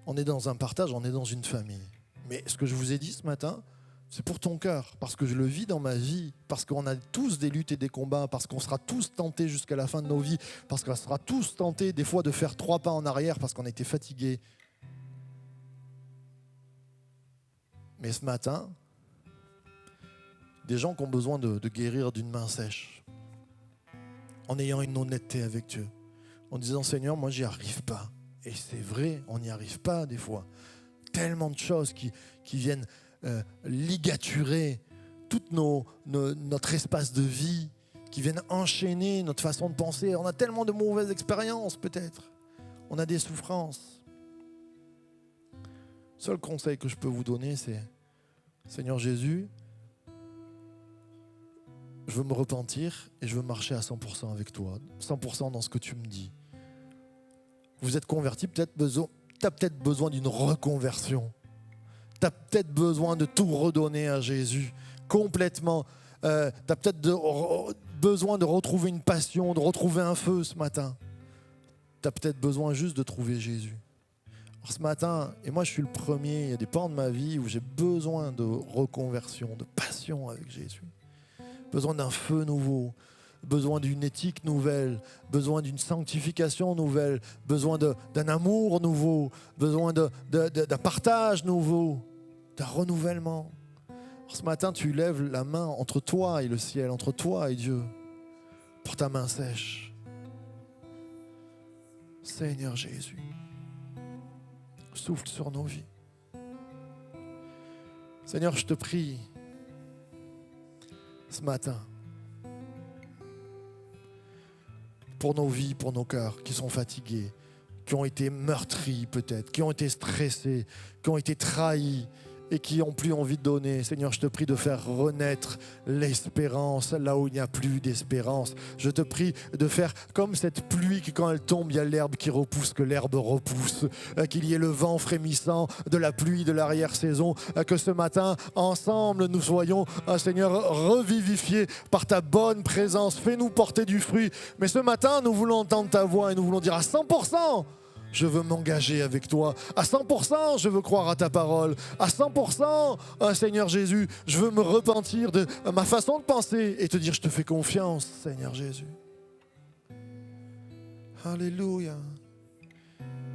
On est dans un partage, on est dans une famille. Mais ce que je vous ai dit ce matin, C'est pour ton cœur, parce que je le vis dans ma vie, parce qu'on a tous des luttes et des combats, parce qu'on sera tous tentés jusqu'à la fin de nos vies, parce qu'on sera tous tentés des fois de faire 3 pas en arrière parce qu'on était fatigué. Mais ce matin, des gens qui ont besoin de guérir d'une main sèche, en ayant une honnêteté avec Dieu, en disant Seigneur, moi j'y arrive pas. Et c'est vrai, on n'y arrive pas des fois. Tellement de choses qui viennent ligaturer tout notre espace de vie, qui viennent enchaîner notre façon de penser. On a tellement de mauvaises expériences peut-être. On a des souffrances. Le seul conseil que je peux vous donner, c'est Seigneur Jésus, je veux me repentir et je veux marcher à 100% avec toi, 100% dans ce que tu me dis. Vous êtes converti, tu as peut-être besoin d'une reconversion. Tu as peut-être besoin de tout redonner à Jésus, complètement. Tu as peut-être besoin de retrouver une passion, de retrouver un feu ce matin. Tu as peut-être besoin juste de trouver Jésus. Alors ce matin, et moi je suis le premier, il y a des pans de ma vie où j'ai besoin de reconversion, de passion avec Jésus. Besoin d'un feu nouveau, besoin d'une éthique nouvelle, besoin d'une sanctification nouvelle, besoin d'un amour nouveau, besoin d'un partage nouveau, d'un renouvellement. Alors, ce matin, tu lèves la main entre toi et le ciel, entre toi et Dieu, pour ta main sèche. Seigneur Jésus, souffle sur nos vies. Seigneur, je te prie, ce matin, pour nos vies, pour nos cœurs qui sont fatigués, qui ont été meurtris peut-être, qui ont été stressés, qui ont été trahis et qui n'ont plus envie de donner. Seigneur, je te prie de faire renaître l'espérance là où il n'y a plus d'espérance. Je te prie de faire comme cette pluie qui, quand elle tombe, il y a l'herbe qui repousse, que l'herbe repousse, qu'il y ait le vent frémissant de la pluie de l'arrière-saison, que ce matin, ensemble, nous soyons, Seigneur, revivifiés par ta bonne présence. Fais-nous porter du fruit. Mais ce matin, nous voulons entendre ta voix et nous voulons dire à 100%, je veux m'engager avec toi. À 100%, je veux croire à ta parole. À 100%, Seigneur Jésus, je veux me repentir de ma façon de penser et te dire, je te fais confiance, Seigneur Jésus. Alléluia.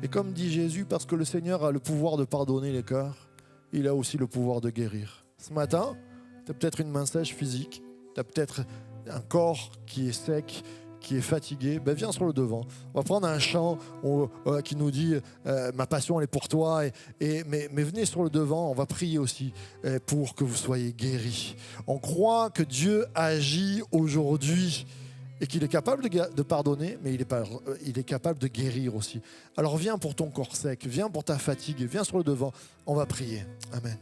Et comme dit Jésus, parce que le Seigneur a le pouvoir de pardonner les cœurs, il a aussi le pouvoir de guérir. Ce matin, tu as peut-être une main sèche physique, tu as peut-être un corps qui est sec, qui est fatigué, viens sur le devant. On va prendre un chant qui nous dit ma passion elle est pour toi, mais venez sur le devant, on va prier aussi pour que vous soyez guéris. On croit que Dieu agit aujourd'hui et qu'il est capable de pardonner, mais il est capable de guérir aussi. Alors viens pour ton corps sec, viens pour ta fatigue, viens sur le devant, on va prier. Amen.